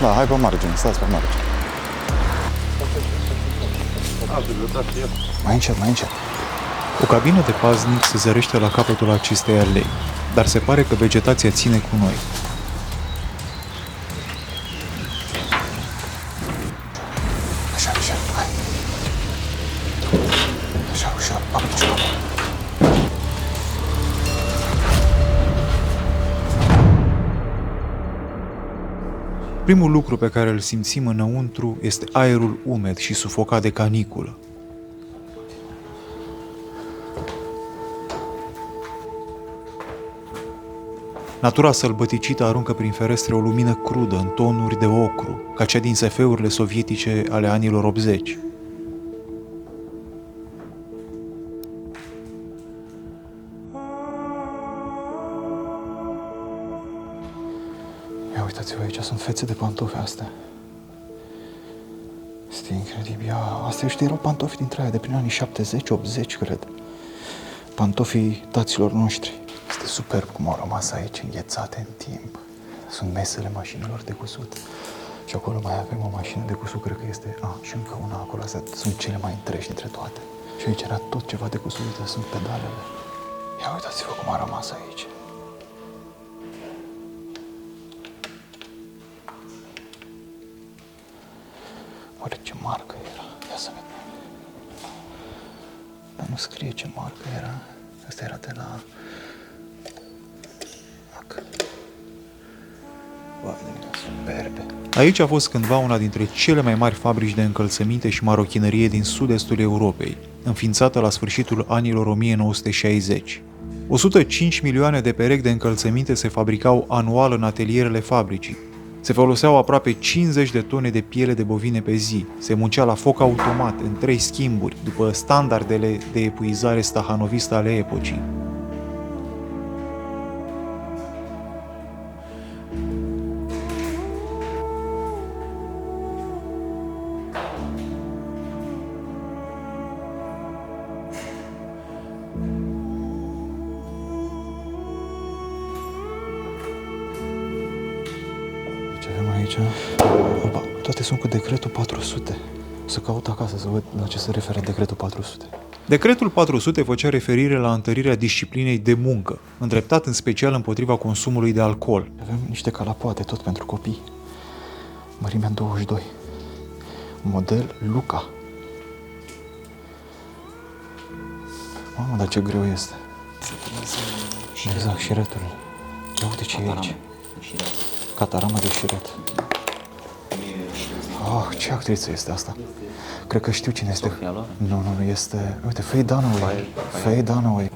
Da, hai pe margine, stați pe margine. Mai încet, mai încet. O cabină de paznic se zărește la capătul acestei alei, dar se pare că vegetația ține cu noi. Așa, așa, hai. Așa, ușor, papuciu. Primul lucru pe care îl simțim înăuntru este aerul umed și sufocat de caniculă. Natura sălbăticită aruncă prin ferestre o lumină crudă în tonuri de ocru, ca cea din SF-urile sovietice ale anilor 80. Ia uitați-vă, aici sunt fețe de pantofi astea. Este incredibil. Astea erau pantofi dintre aia de prin anii 70-80, cred. Pantofii taților noștri. Este superb cum au rămas aici înghețate în timp. Sunt mesele mașinilor de cusut. Și acolo mai avem o mașină de cusut, cred că este... și încă una acolo. Astea sunt cele mai întregi dintre toate. Și aici era tot ceva de cusut, sunt pedalele. Ia uitați-vă cum a rămas aici. Oare ce marcă era? Ia să vedem. Dar nu scrie ce marcă era. Asta era de la... Vai de mine, superbe. Aici a fost cândva una dintre cele mai mari fabrici de încălțăminte și marochinărie din sud-estul Europei, înființată la sfârșitul anilor 1960. 105 milioane de perechi de încălțăminte se fabricau anual în atelierele fabricii. Se foloseau aproape 50 de tone de piele de bovine pe zi. Se muncea la foc automat, în 3 schimburi, după standardele de epuizare stahanovistă ale epocii. Ce avem aici? Opa, toate sunt cu decretul 400. O să caut acasă să văd la ce se referă decretul 400. Decretul 400 făcea referire la întărirea disciplinei de muncă, îndreptat în special împotriva consumului de alcool. Avem niște calapoate tot pentru copii. Mărimea 22. Model Luca. Mamă, dar ce greu este. Exact, șireturile. Ia uite ce e aici. Cataramă de șiret. Ce actriță este asta? Cred că știu cine este. Nu, este... Uite, Faye Dunaway. Faye Dunaway.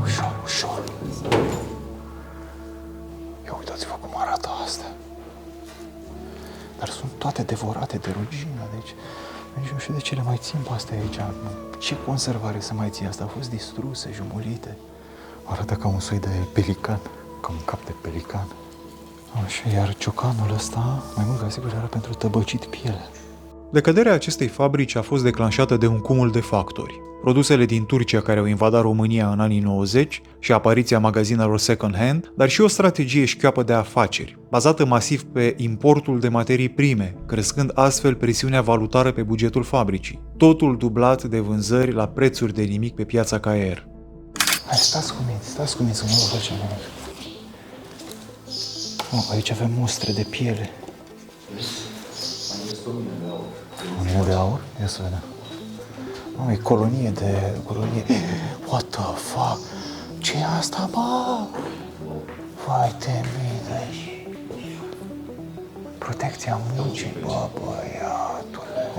Ușor, ușor. Ia uitați-vă cum arată astea. Dar sunt toate devorate de rugină, deci nu știu de ce le mai țin pe astea aici. Ce conservare să mai țin? Asta au fost distruse, jumulite. Arată ca un soi de pelican, ca un cap de pelican. Așa, iar ciocanul ăsta, mai mult ca sigur, era pentru tăbăcit piele. Decăderea acestei fabrici a fost declanșată de un cumul de factori. Produsele din Turcia care au invadat România în anii 90 și apariția magazinelor second-hand, dar și o strategie șchioapă de afaceri, bazată masiv pe importul de materii prime, crescând astfel presiunea valutară pe bugetul fabricii. Totul dublat de vânzări la prețuri de nimic pe piața caier. Hai, stați cu mine să nu vă facem nimic. Aici avem mustre de piele. O mină de aur? Ia să vedem. E colonie. What the fuck? Ce e asta, bă? Vai de mine. Protecția muncii, bă, băiatule.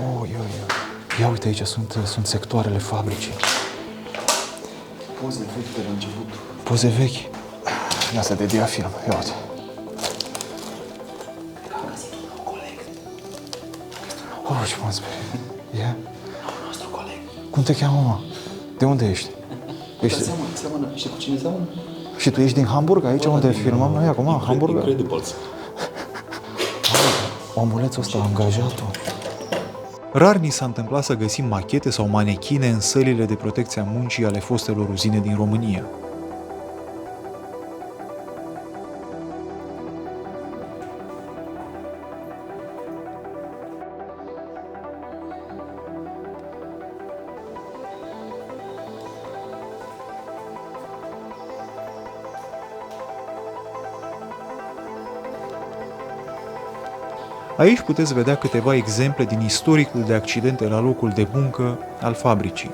Ia uite, aici sunt sectoarele fabricii. Poze vechi de la început. Poze vechi? Asta de diafilm, ia uite. Ce m-am speriat. Ia? Nostru coleg. Cum te cheamă, mă? De unde ești? Seamănă. Știi cu cine seamănă? Și tu ești din Hamburg, aici unde filmăm noi acum, în Hamburg? Incredibil. Omulețul ăsta, angajatul. Rar ni s-a întâmplat să găsim machete sau manechine în sălile de protecție a muncii ale fostelor uzine din România. Aici puteți vedea câteva exemple din istoricul de accidente la locul de muncă al fabricii.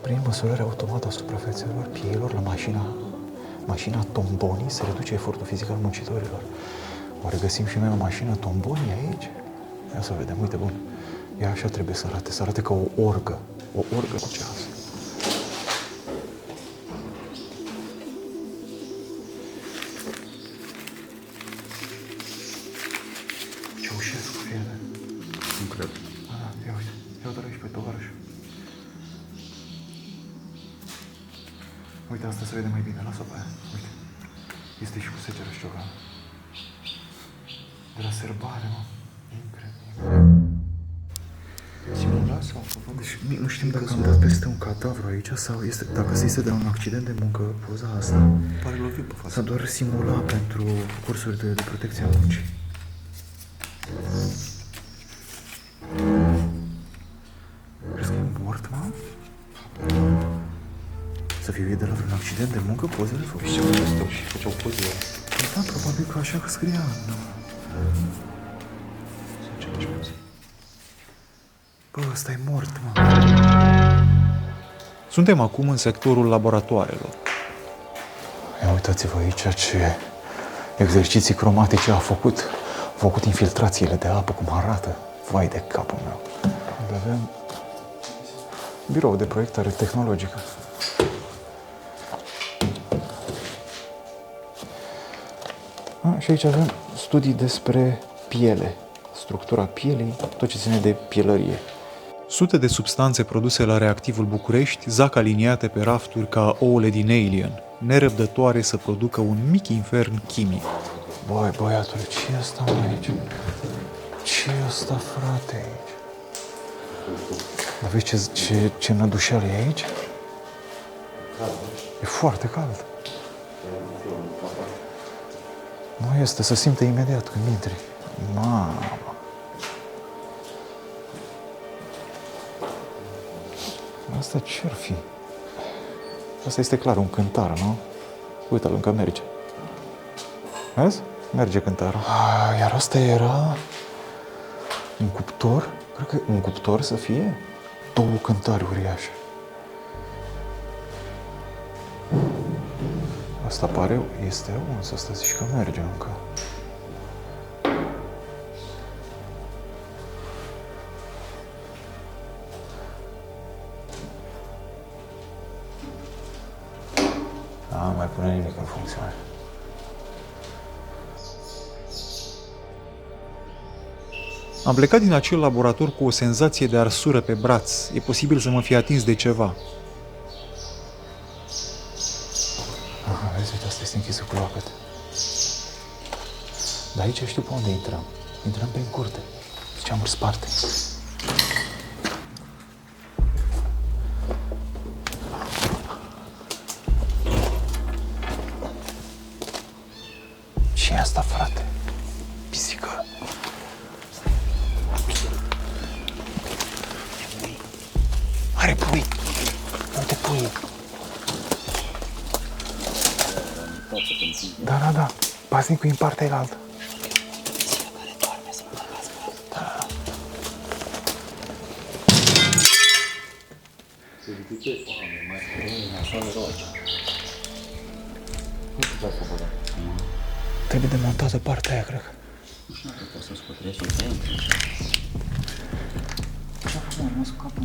Prin măsurarea automată a suprafețelor pieilor la mașina Tomboni se reduce efortul fizic al muncitorilor. Oare găsim și noi o mașină Tomboni aici? Ia să vedem, uite, bun. Ea așa trebuie să arate ca o orgă cu ceas. Ceaușescu, fie. Nu cred. Ia uite, ia-o aici pe tovarăș. Uite, asta se vede mai bine, lasă pe aia. Uite, este și cu secera și ciocan. De la serbare, mă. Incredibil. Simulat sau făcut? Deci nu știm dacă am dat peste un cadavru aici sau dacă se este de la un accident de muncă poza asta. Pare lovit pe față. S-a doar simulat pentru cursuri de protecție a muncii. Crezi că e mort, mă? Să fie de la vreun accident de muncă pozele făcute? Și ce stau și făceau pozele. Da, probabil că așa că scria. Bă, ăsta e mort, mă. Suntem acum în sectorul laboratoarelor. Ia uitați-vă aici ce exerciții cromatice a făcut infiltrațiile de apă, cum arată. Vai de capul meu. Avem birou de proiectare tehnologică. Și aici avem studii despre piele, structura pielii, tot ce ține de pielărie. Sute de substanțe produse la reactivul București zac aliniate pe rafturi ca ouăle din Alien, nerăbdătoare să producă un mic infern chimic. Băi, băiatule, ce e ăsta, mă, aici? Ce e ăsta, frate, aici? Dar vezi ce nădușeală e aici? E foarte cald. Nu este, se simte imediat când intri. Mamă! Asta ce-ar fi? Asta este clar un cântar, nu? Uite-l, încă merge. Vezi? Merge cântarul. Iar asta era un cuptor? Cred că un cuptor să fie două cântari uriașe. Asta pare, este uns, asta zici că merge încă. Da, mai pune nimic în funcțiune. Am plecat din acel laborator cu o senzație de arsură pe braț. E posibil să mă fi atins de ceva. Aha, vezi, uite, asta este închisă cu lacăt. Dar aici știu pe unde intrăm. Intrăm pe în curte. Ziceam sparte. Ce e asta, frate? Pisică. Are pui. Uite pui. Da. Pasnicul e în partea elaltă. Da. Trebuie demontată partea aia, cred.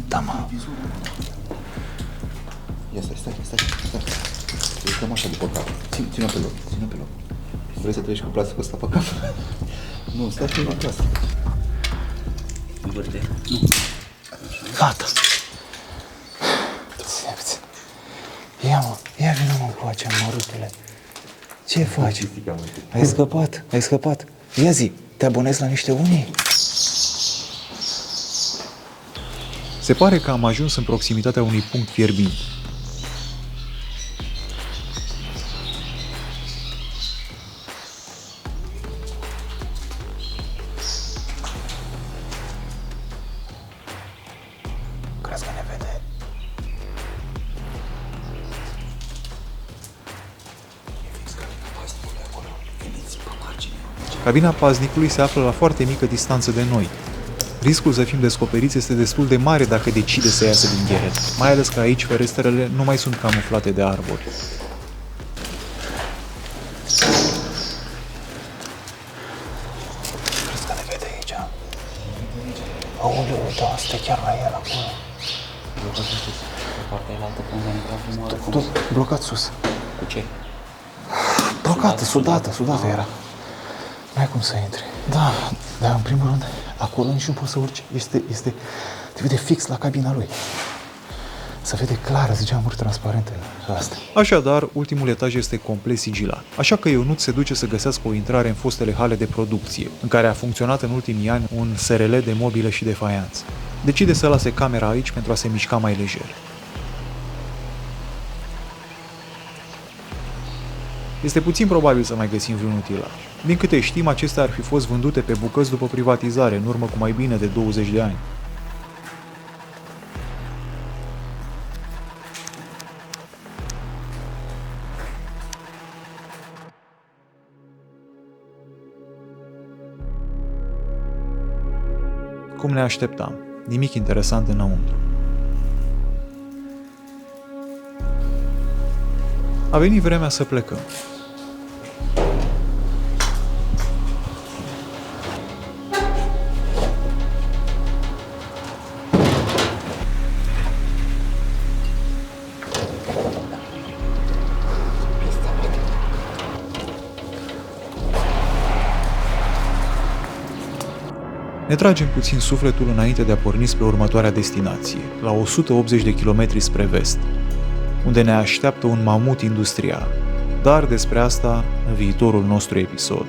Da, mă. Ia stai. Eu cam așa după cap. Ține pe loc. Vrei să treci cu plasticul ăsta pe cap? Nu, stai pe la plastic. Nu. Gata. Ia vină mă cu acea mărutule. Ce faci? Ai scăpat. Ia zi, te abonezi la niște unii? Se pare că am ajuns în proximitatea unui punct fierbinte. crezi că ne vede? Cabina paznicului se află la foarte mică distanță de noi. Riscul să fim descoperiți este destul de mare dacă decide să iasă din gheret, mai ales că aici ferestrele nu mai sunt camuflate de arbori. Crezi că ne vede aici? Aoleu, uite, asta e chiar la el acolo. Blocat în sus. Pe partea elaltă, când am intrat prima oară, cum? Tot blocat sus. Cu ce? Blocată, sudată era. N-ai cum să intri. Da, dar în primul rând, acolo nici nu poți să urci. Te vede fix la cabina lui. Se vede clar, geamuri transparente astea. Așadar, ultimul etaj este complet sigilat, așa că Ionuț se duce să găsească o intrare în fostele hale de producție, în care a funcționat în ultimii ani un SRL de mobilă și de faianță. Decide să lase camera aici pentru a se mișca mai lejer. Este puțin probabil să mai găsim vreun utilaj. Din câte știm, acestea ar fi fost vândute pe bucăți după privatizare, în urmă cu mai bine de 20 de ani. Cum ne așteptam, nimic interesant înăuntru. A venit vremea să plecăm. Ne tragem puțin sufletul înainte de a porni spre următoarea destinație, la 180 de kilometri spre vest, unde ne așteaptă un mamut industrial. Dar despre asta în viitorul nostru episod.